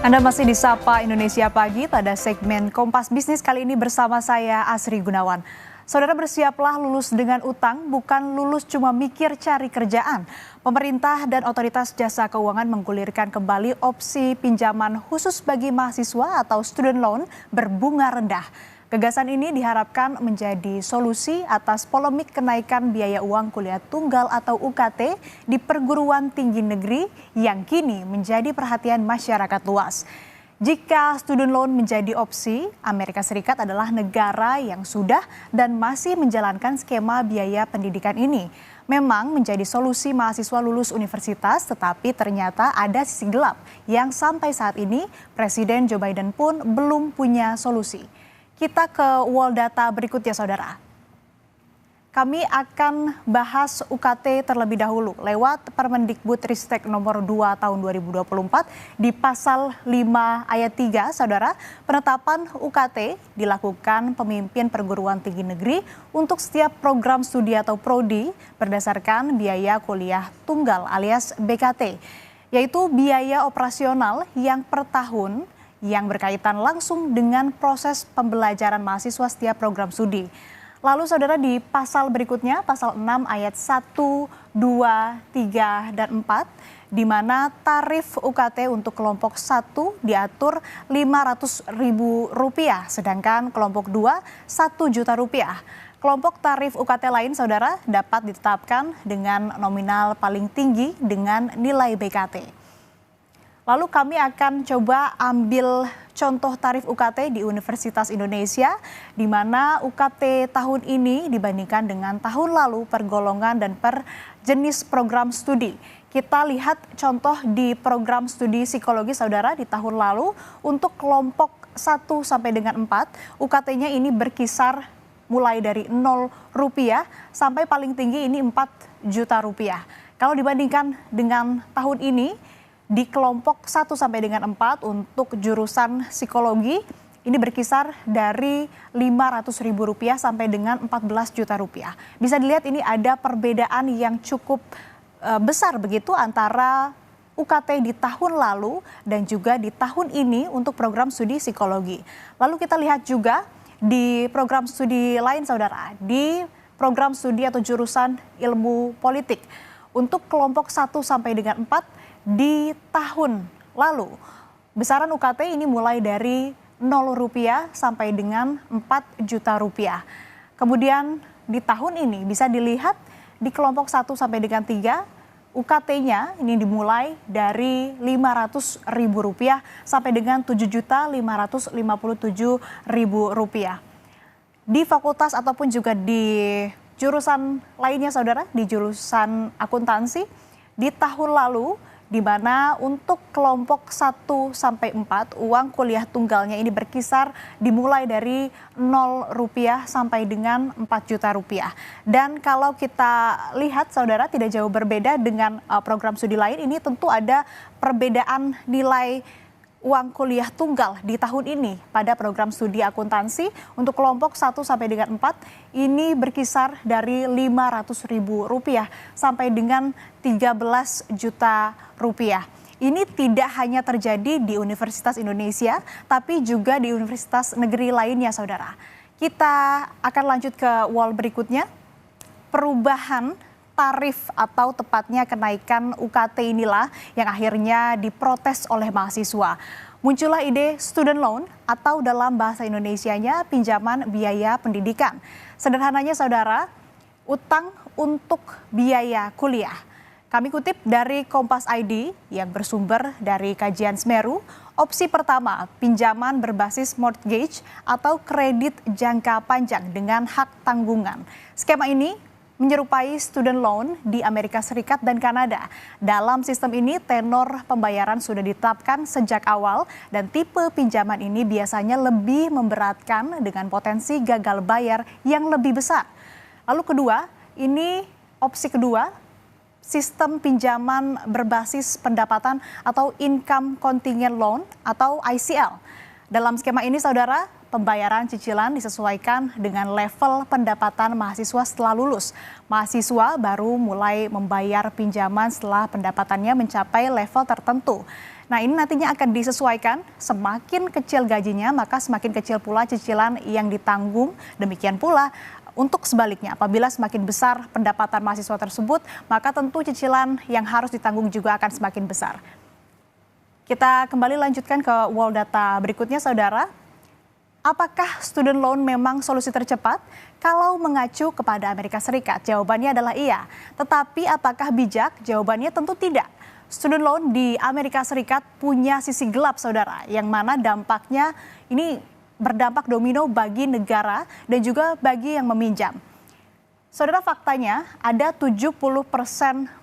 Anda masih di Sapa Indonesia Pagi pada segmen Kompas Bisnis kali ini bersama saya Asri Gunawan. Saudara, bersiaplah lulus dengan utang, bukan lulus cuma mikir cari kerjaan. Pemerintah dan otoritas jasa keuangan menggulirkan kembali opsi pinjaman khusus bagi mahasiswa atau student loan berbunga rendah. Gagasan ini diharapkan menjadi solusi atas polemik kenaikan biaya uang kuliah tunggal atau UKT di perguruan tinggi negeri yang kini menjadi perhatian masyarakat luas. Jika student loan menjadi opsi, Amerika Serikat adalah negara yang sudah dan masih menjalankan skema biaya pendidikan ini. Memang menjadi solusi mahasiswa lulus universitas, tetapi ternyata ada sisi gelap yang sampai saat ini Presiden Joe Biden pun belum punya solusi. Kita ke wall data berikutnya, saudara. Kami akan bahas UKT terlebih dahulu lewat Permendikbudristek nomor 2 tahun 2024 di pasal 5 ayat 3, saudara. Penetapan UKT dilakukan pemimpin perguruan tinggi negeri untuk setiap program studi atau prodi berdasarkan biaya kuliah tunggal alias BKT, yaitu biaya operasional yang per tahun yang berkaitan langsung dengan proses pembelajaran mahasiswa setiap program studi. Lalu saudara, di pasal berikutnya, pasal 6 ayat 1, 2, 3, dan 4, di mana tarif UKT untuk kelompok 1 diatur Rp500.000, sedangkan kelompok 2 Rp1.000.000. Kelompok tarif UKT lain, saudara, dapat ditetapkan dengan nominal paling tinggi dengan nilai BKT. Lalu kami akan coba ambil contoh tarif UKT di Universitas Indonesia, di mana UKT tahun ini dibandingkan dengan tahun lalu per golongan dan per jenis program studi. Kita lihat contoh di program studi psikologi, saudara, di tahun lalu untuk kelompok 1 sampai dengan 4, UKT-nya ini berkisar mulai dari Rp0 sampai paling tinggi ini Rp4 juta. Kalau dibandingkan dengan tahun ini, di kelompok 1 sampai dengan 4 untuk jurusan psikologi ini berkisar dari Rp500.000 sampai dengan Rp14 juta. Bisa dilihat ini ada perbedaan yang cukup besar begitu antara UKT di tahun lalu dan juga di tahun ini untuk program studi psikologi. Lalu kita lihat juga di program studi lain, saudara, di program studi atau jurusan ilmu politik. Untuk kelompok 1 sampai dengan 4 di tahun lalu, besaran UKT ini mulai dari Rp0 sampai dengan Rp4 juta. Kemudian di tahun ini bisa dilihat di kelompok 1 sampai dengan 3, UKT-nya ini dimulai dari Rp500.000 sampai dengan Rp7.557.000. Di fakultas ataupun juga di jurusan lainnya, saudara, di jurusan akuntansi, di tahun lalu, di mana untuk kelompok 1 sampai 4 uang kuliah tunggalnya ini berkisar dimulai dari Rp0 sampai dengan Rp4 juta. Dan kalau kita lihat, saudara, tidak jauh berbeda dengan program studi lain, ini tentu ada perbedaan nilai uang kuliah tunggal di tahun ini pada program studi akuntansi. Untuk kelompok 1 sampai dengan 4 ini berkisar dari Rp500.000 sampai dengan Rp13 juta. Ini tidak hanya terjadi di Universitas Indonesia, tapi juga di universitas negeri lainnya, saudara. Kita akan lanjut ke wall berikutnya. Perubahan tarif atau tepatnya kenaikan UKT inilah yang akhirnya diprotes oleh mahasiswa. Muncullah ide student loan atau dalam bahasa Indonesianya pinjaman biaya pendidikan. Sederhananya, saudara, utang untuk biaya kuliah. Kami kutip dari Kompas ID yang bersumber dari kajian Semeru. Opsi pertama, pinjaman berbasis mortgage atau kredit jangka panjang dengan hak tanggungan. Skema ini menyerupai student loan di Amerika Serikat dan Kanada. Dalam sistem ini, tenor pembayaran sudah ditetapkan sejak awal dan tipe pinjaman ini biasanya lebih memberatkan dengan potensi gagal bayar yang lebih besar. Lalu kedua, ini opsi kedua, sistem pinjaman berbasis pendapatan atau income contingent loan atau ICL. Dalam skema ini, saudara, pembayaran cicilan disesuaikan dengan level pendapatan mahasiswa setelah lulus. Mahasiswa baru mulai membayar pinjaman setelah pendapatannya mencapai level tertentu. Nah, ini nantinya akan disesuaikan, semakin kecil gajinya maka semakin kecil pula cicilan yang ditanggung. Demikian pula untuk sebaliknya, apabila semakin besar pendapatan mahasiswa tersebut, maka tentu cicilan yang harus ditanggung juga akan semakin besar. Kita kembali lanjutkan ke wall data berikutnya, saudara. Apakah student loan memang solusi tercepat? Kalau mengacu kepada Amerika Serikat, jawabannya adalah iya. Tetapi apakah bijak? Jawabannya tentu tidak. Student loan di Amerika Serikat punya sisi gelap, saudara, yang mana dampaknya ini berdampak domino bagi negara dan juga bagi yang meminjam. Saudara, faktanya ada 70%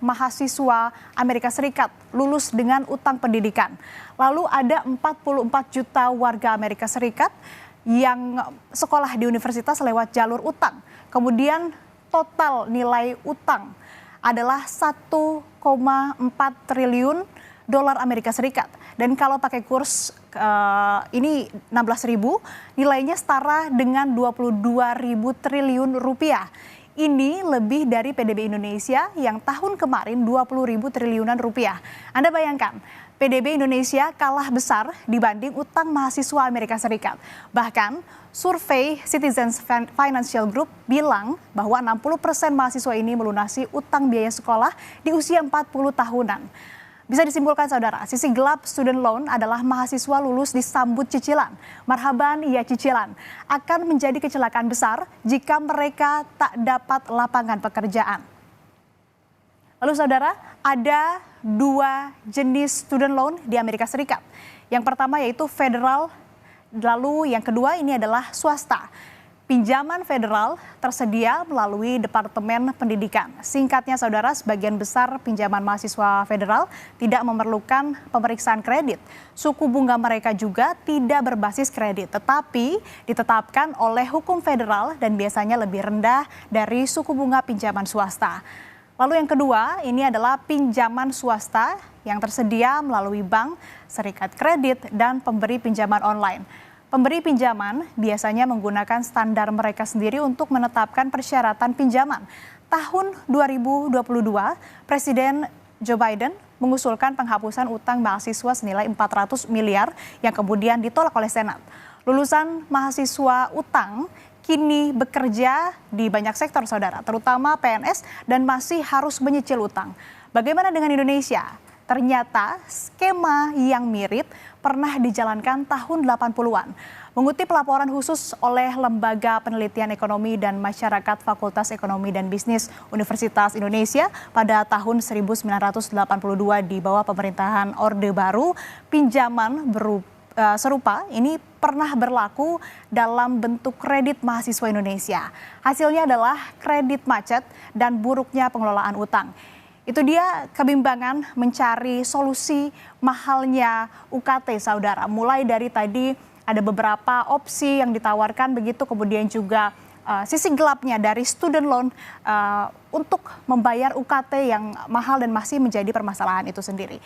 mahasiswa Amerika Serikat lulus dengan utang pendidikan. Lalu ada 44 juta warga Amerika Serikat yang sekolah di universitas lewat jalur utang. Kemudian total nilai utang adalah 1,4 triliun dolar Amerika Serikat. Dan kalau pakai kurs ini 16.000, nilainya setara dengan 22.000 triliun rupiah. Ini lebih dari PDB Indonesia yang tahun kemarin 20.000 triliunan rupiah. Anda bayangkan, PDB Indonesia kalah besar dibanding utang mahasiswa Amerika Serikat. Bahkan survei Citizens Financial Group bilang bahwa 60% mahasiswa ini melunasi utang biaya sekolah di usia 40 tahunan. Bisa disimpulkan, saudara, sisi gelap student loan adalah mahasiswa lulus disambut cicilan. Marhaban, ya cicilan. Akan menjadi kecelakaan besar jika mereka tak dapat lapangan pekerjaan. Lalu, saudara, ada dua jenis student loan di Amerika Serikat. Yang pertama yaitu federal, lalu yang kedua ini adalah swasta. Pinjaman federal tersedia melalui Departemen Pendidikan. Singkatnya, saudara, sebagian besar pinjaman mahasiswa federal tidak memerlukan pemeriksaan kredit. Suku bunga mereka juga tidak berbasis kredit, tetapi ditetapkan oleh hukum federal dan biasanya lebih rendah dari suku bunga pinjaman swasta. Lalu yang kedua, ini adalah pinjaman swasta yang tersedia melalui bank, serikat kredit, dan pemberi pinjaman online. Pemberi pinjaman biasanya menggunakan standar mereka sendiri untuk menetapkan persyaratan pinjaman. Tahun 2022, Presiden Joe Biden mengusulkan penghapusan utang mahasiswa senilai 400 miliar yang kemudian ditolak oleh Senat. Lulusan mahasiswa utang kini bekerja di banyak sektor, saudara, terutama PNS, dan masih harus menyicil utang. Bagaimana dengan Indonesia? Ternyata skema yang mirip pernah dijalankan tahun 80-an. Mengutip laporan khusus oleh Lembaga Penelitian Ekonomi dan Masyarakat Fakultas Ekonomi dan Bisnis Universitas Indonesia pada tahun 1982 di bawah pemerintahan Orde Baru, pinjaman serupa ini pernah berlaku dalam bentuk kredit mahasiswa Indonesia. Hasilnya adalah kredit macet dan buruknya pengelolaan utang. Itu dia kebimbangan mencari solusi mahalnya UKT, saudara. Mulai dari tadi ada beberapa opsi yang ditawarkan begitu, kemudian juga sisi gelapnya dari student loan untuk membayar UKT yang mahal dan masih menjadi permasalahan itu sendiri.